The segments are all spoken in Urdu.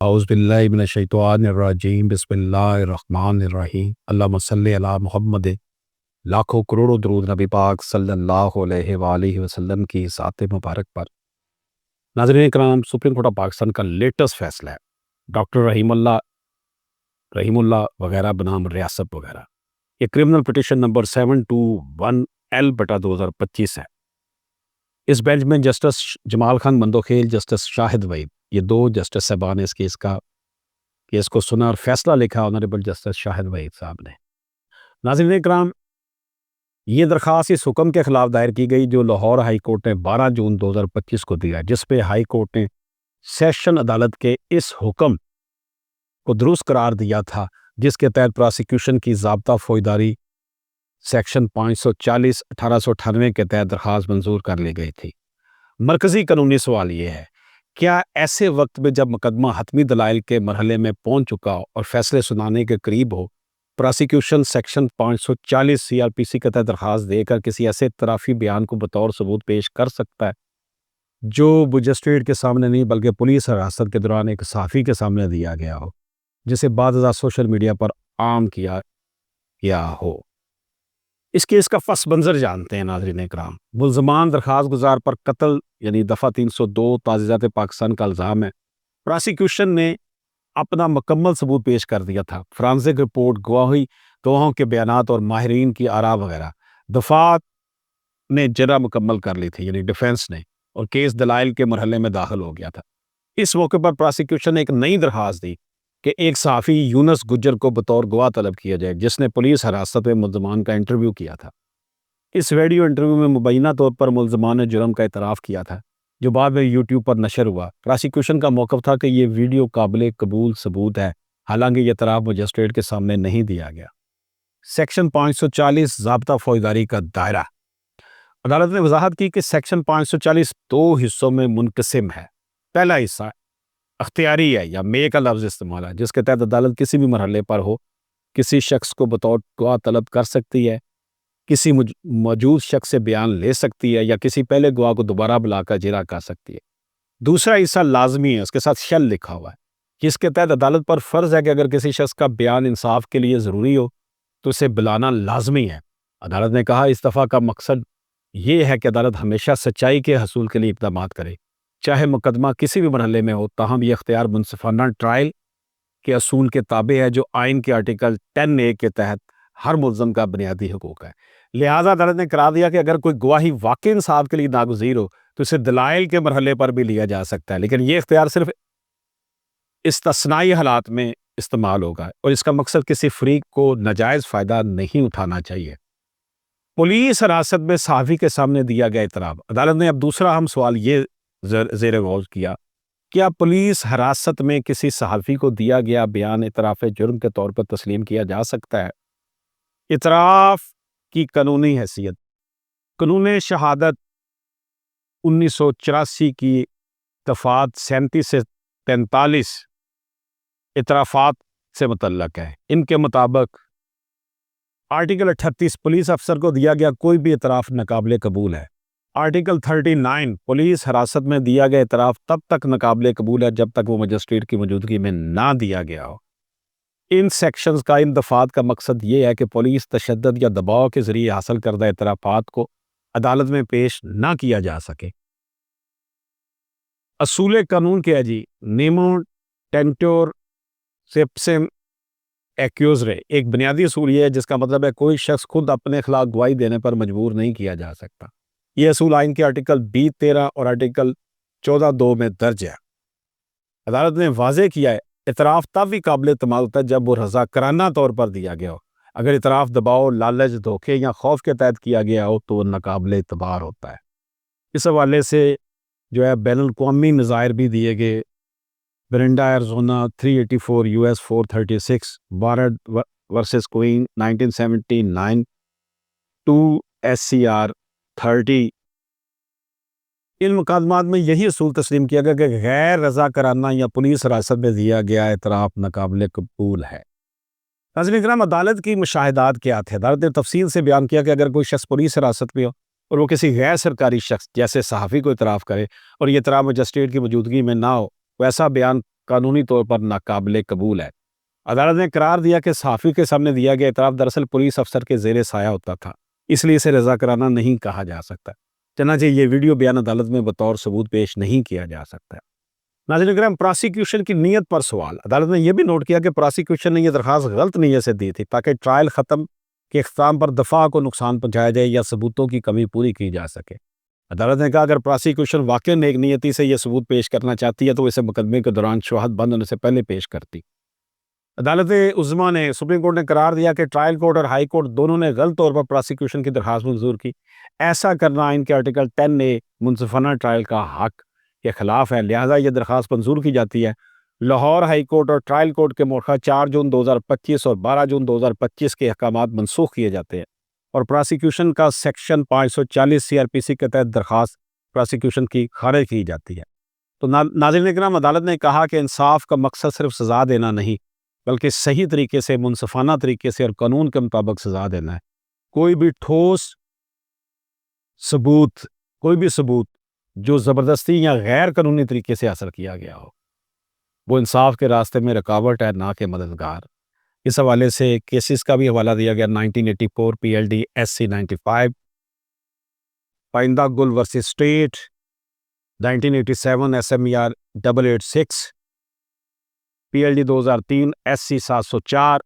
اعوذ باللہ من الشیطان الرجیم بسم اللہ الرحمن الرحیم اللہم صلی علی محمد لاکھوں کروڑوں درود نبی پاک صلی اللہ علیہ وآلہ وسلم کی ذات مبارک پر۔ ناظرین کرام، سپریم کورٹ آف پاکستان کا لیٹسٹ فیصلہ ہے ڈاکٹر رحیم اللہ وغیرہ بنام ریاست وغیرہ، یہ کرمنل پٹیشن نمبر 721L/2025 ہے۔ اس بینچ میں جسٹس جمال خان مندوخیل، جسٹس شاہد وحید، یہ دو جسٹس صاحبان نے اس کیس کو سنا اور فیصلہ لکھا آنریبل جسٹس شاہد وحید صاحب نے۔ ناظرین کرام، یہ درخواست اس حکم کے خلاف دائر کی گئی جو لاہور ہائی کورٹ نے 12 جون 2025 کو دیا، جس پہ ہائی کورٹ نے سیشن عدالت کے اس حکم کو درست قرار دیا تھا، جس کے تحت پراسیکیوشن کی ضابطہ فوجداری سیکشن 540 1898 کے تحت درخواست منظور کر لی گئی تھی۔ مرکزی قانونی سوال یہ ہے، کیا ایسے وقت میں جب مقدمہ حتمی دلائل کے مرحلے میں پہنچ چکا ہو اور فیصلے سنانے کے قریب ہو، پراسیکیوشن سیکشن 540 CRPC کے تحت درخواست دے کر کسی ایسے اعترافی بیان کو بطور ثبوت پیش کر سکتا ہے جو مجسٹریٹ کے سامنے نہیں بلکہ پولیس حراست کے دوران ایک صحافی کے سامنے دیا گیا ہو، جسے بعض ازاں سوشل میڈیا پر عام کیا گیا ہو؟ اس کیس کا پس منظر جانتے ہیں ناظرین اکرام۔ ملزمان درخواست گزار پر قتل یعنی دفعہ 302 تعزیرات پاکستان کا الزام ہے۔ پراسیکیوشن نے اپنا مکمل ثبوت پیش کر دیا تھا، فرانزک رپورٹ، گواہوں کے بیانات اور ماہرین کی آراء وغیرہ۔ دفعات نے جرح مکمل کر لی تھی یعنی ڈیفینس نے، اور کیس دلائل کے مرحلے میں داخل ہو گیا تھا۔ اس موقع پر پراسیکیوشن نے ایک نئی درخواست دی کہ ایک صحافی یونس گجر کو بطور گواہ طلب کیا جائے، جس نے پولیس حراست میں ملزمان کا انٹرویو کیا تھا۔ اس ویڈیو انٹرویو میں مبینہ طور پر ملزمان نے جرم کا اعتراف کیا تھا، جو بعد میں یوٹیوب پر نشر ہوا۔ پراسیکیوشن کا موقف تھا کہ یہ ویڈیو قابل قبول ثبوت ہے، حالانکہ یہ اعتراف مجسٹریٹ کے سامنے نہیں دیا گیا۔ سیکشن 540 ضابطہ فوجداری کا دائرہ۔ عدالت نے وضاحت کی کہ سیکشن 540 دو حصوں میں منقسم ہے۔ پہلا حصہ اختیاری ہے یا مے کا لفظ استعمال ہے، جس کے تحت عدالت کسی بھی مرحلے پر ہو کسی شخص کو بطور گواہ طلب کر سکتی ہے، کسی موجود شخص سے بیان لے سکتی ہے یا کسی پہلے گواہ کو دوبارہ بلا کر جرح کر سکتی ہے۔ دوسرا حصہ لازمی ہے، اس کے ساتھ شل لکھا ہوا ہے، جس کے تحت عدالت پر فرض ہے کہ اگر کسی شخص کا بیان انصاف کے لیے ضروری ہو تو اسے بلانا لازمی ہے۔ عدالت نے کہا اس دفعہ کا مقصد یہ ہے کہ عدالت ہمیشہ سچائی کے حصول کے لیے اقدامات کرے، چاہے مقدمہ کسی بھی مرحلے میں ہو، تاہم یہ اختیار منصفانہ ٹرائل کے اصول کے تابع ہے جو آئین کے آرٹیکل 10A کے تحت ہر ملزم کا بنیادی حقوق ہے۔ لہٰذا عدالت نے قرار دیا کہ اگر کوئی گواہی واقعی انصاف کے لیے ناگزیر ہو تو اسے دلائل کے مرحلے پر بھی لیا جا سکتا ہے، لیکن یہ اختیار صرف استثنائی حالات میں استعمال ہوگا اور اس کا مقصد کسی فریق کو ناجائز فائدہ نہیں اٹھانا چاہیے۔ پولیس حراست میں صحافی کے سامنے دیا گیا اعتراف۔ عدالت نے اب دوسرا اہم سوال یہ زیر غور کیا، کیا پولیس حراست میں کسی صحافی کو دیا گیا بیان اعتراف جرم کے طور پر تسلیم کیا جا سکتا ہے؟ اعتراف کی قانونی حیثیت۔ قانون شہادت 1984 کی دفعات 37 سے 43 اعترافات سے متعلق ہے۔ ان کے مطابق آرٹیکل 38 پولیس افسر کو دیا گیا کوئی بھی اعتراف ناقابل قبول ہے۔ آرٹیکل 39 پولیس حراست میں دیا گیا اعتراف تب تک ناقابل قبول ہے جب تک وہ مجسٹریٹ کی موجودگی میں نہ دیا گیا ہو۔ ان سیکشنز کا، ان دفعات کا مقصد یہ ہے کہ پولیس تشدد یا دباؤ کے ذریعے حاصل کردہ اعترافات کو عدالت میں پیش نہ کیا جا سکے۔ اصول قانون کیا ہے جی؟ نیمو ٹینٹور سیپسم ایکیوزرے، ایک بنیادی اصول یہ ہے جس کا مطلب ہے کوئی شخص خود اپنے خلاف گواہی دینے پر مجبور نہیں کیا جا سکتا۔ یہ اصول آئین کے آرٹیکل 20(13) اور آرٹیکل 14(2) میں درج ہے۔ عدالت نے واضح کیا ہے اعتراف تب بھی قابل اعتماد ہوتا ہے جب وہ رضاکارانہ طور پر دیا گیا ہو۔ اگر اعتراف دباؤ، لالچ، دھوکے یا خوف کے تحت کیا گیا ہو تو وہ ناقابل اعتبار ہوتا ہے۔ اس حوالے سے جو ہے بین الاقوامی نظائر بھی دیے گئے۔ Miranda Arizona 384 US 436 Ward versus Queen 1979 2 SCR 30۔ ان مقدمات میں یہی اصول تسلیم کیا گیا کہ غیر رضاکارانہ یا پولیس حراست میں دیا گیا اعتراف ناقابل قبول ہے۔ ناظرین کرام، عدالت کی مشاہدات کیا تھے؟ عدالت نے تفصیل سے بیان کیا کہ اگر کوئی شخص پولیس حراست میں ہو اور وہ کسی غیر سرکاری شخص جیسے صحافی کو اعتراف کرے اور یہ اعتراف مجسٹریٹ کی موجودگی میں نہ ہو، ویسا بیان قانونی طور پر ناقابل قبول ہے۔ عدالت نے قرار دیا کہ صحافی کے سامنے دیا گیا اعتراف دراصل پولیس افسر کے زیر سایہ ہوتا تھا، اس لیے اسے رضاکارانہ نہیں کہا جا سکتا، چنانچہ یہ ویڈیو بیان عدالت میں بطور ثبوت پیش نہیں کیا جا سکتا۔ ناظرین کرام، پراسیکیوشن کی نیت پر سوال۔ عدالت نے یہ بھی نوٹ کیا کہ پراسیکیوشن نے یہ درخواست غلط نیت سے دی تھی تاکہ ٹرائل ختم کے اختتام پر دفاع کو نقصان پہنچایا جائے یا ثبوتوں کی کمی پوری کی جا سکے۔ عدالت نے کہا اگر پراسیکیوشن واقعی نیک نیتی سے یہ ثبوت پیش کرنا چاہتی ہے تو اسے مقدمے کے دوران شواہد بند ہونے سے پہلے پیش کرتی۔ عدالت عظمیٰ نے سپریم کورٹ نے قرار دیا کہ ٹرائل کورٹ اور ہائی کورٹ دونوں نے غلط طور پر پراسیکیوشن کی درخواست منظور کی۔ ایسا کرنا ان کے آرٹیکل 10A منصفانہ ٹرائل کا حق کے خلاف ہے، لہٰذا یہ درخواست منظور کی جاتی ہے۔ لاہور ہائی کورٹ اور ٹرائل کورٹ کے مورخہ 4 جون 2025 اور 12 جون 2025 کے احکامات منسوخ کیے جاتے ہیں اور پراسیکیوشن کا سیکشن 540 CRPC کے تحت درخواست پراسیکیوشن کی خارج کی جاتی ہے۔ تو ناظرین کرام، عدالت نے کہا کہ انصاف کا مقصد صرف سزا دینا نہیں بلکہ صحیح طریقے سے، منصفانہ طریقے سے اور قانون کے مطابق سزا دینا ہے۔ کوئی بھی ٹھوس ثبوت، کوئی بھی ثبوت جو زبردستی یا غیر قانونی طریقے سے حاصل کیا گیا ہو، وہ انصاف کے راستے میں رکاوٹ ہے، نہ کہ مددگار۔ اس حوالے سے کیسز کا بھی حوالہ دیا گیا۔ 1984 PLD SC 95، Painda Gul versus State, 1987 SMER 886، PLD 2003 SC 704،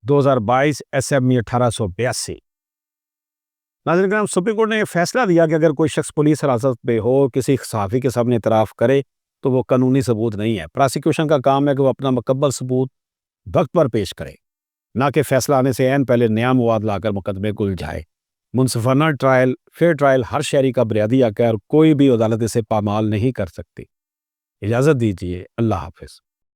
2022 SME 1882۔ ناظرین کرام، سپریم کورٹ نے یہ فیصلہ دیا کہ اگر کوئی شخص پولیس حراست میں ہو، کسی صحافی کے سامنے اعتراف کرے تو وہ قانونی ثبوت نہیں ہے۔ پراسیکیوشن کا کام ہے کہ وہ اپنا مکمل ثبوت وقت پر پیش کرے، نہ کہ فیصلہ آنے سے عین پہلے نیا مواد لا کر مقدمے کو الجھائے۔ منصفانہ ٹرائل، فیئر ٹرائل ہر شہری کا بنیادی حق ہے اور کوئی بھی عدالت اسے پامال نہیں کر سکتی۔ اجازت دیجیے، اللہ حافظ۔